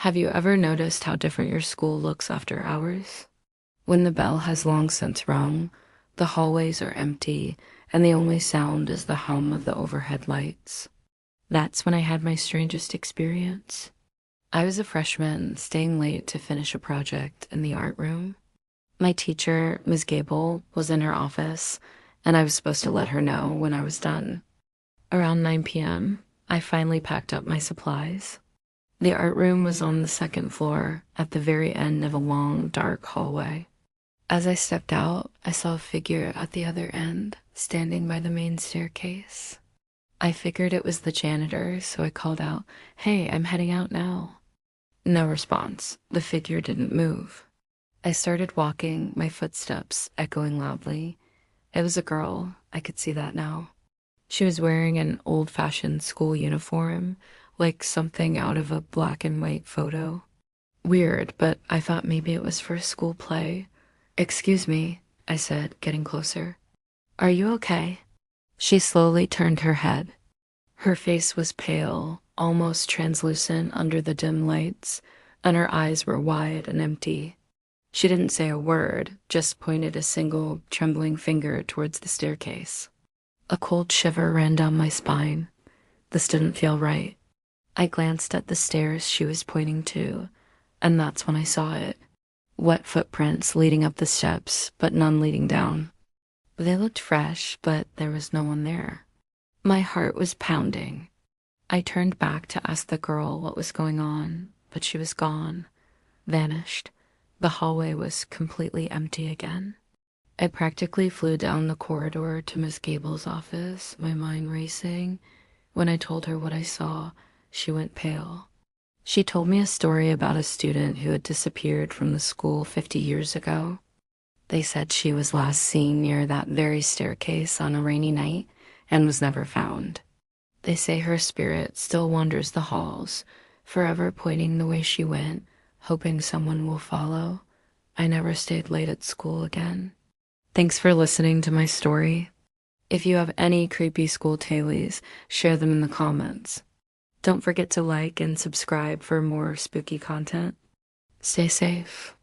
Have you ever noticed how different your school looks after hours? When the bell has long since rung, the hallways are empty, and the only sound is the hum of the overhead lights. That's when I had my strangest experience. I was a freshman staying late to finish a project in the art room. My teacher, Ms. Gable, was in her office, and I was supposed to let her know when I was done. Around 9 p.m., I finally packed up my supplies. The art room was on the second floor at the very end of a long, dark hallway. As I stepped out, I saw a figure at the other end, standing by the main staircase. I figured it was the janitor, so I called out, "Hey, I'm heading out now." No response. The figure didn't move. I started walking, my footsteps echoing loudly. It was a girl, I could see that now. She was wearing an old-fashioned school uniform, like something out of a black and white photo. Weird, but I thought maybe it was for a school play. "Excuse me," I said, getting closer. "Are you okay?" She slowly turned her head. Her face was pale, almost translucent under the dim lights, and her eyes were wide and empty. She didn't say a word, just pointed a single, trembling finger towards the staircase. A cold shiver ran down my spine. This didn't feel right. I glanced at the stairs she was pointing to, and that's when I saw it. Wet footprints leading up the steps, but none leading down. They looked fresh, but there was no one there. My heart was pounding. I turned back to ask the girl what was going on, but she was gone, vanished. The hallway was completely empty again. I practically flew down the corridor to Miss Gable's office, my mind racing. When I told her what I saw, she went pale. She told me a story about a student who had disappeared from the school 50 years ago. They said she was last seen near that very staircase on a rainy night and was never found. They say her spirit still wanders the halls, forever pointing the way she went, hoping someone will follow. I never stayed late at school again. Thanks for listening to my story. If you have any creepy school tales, share them in the comments. Don't forget to like and subscribe for more spooky content. Stay safe.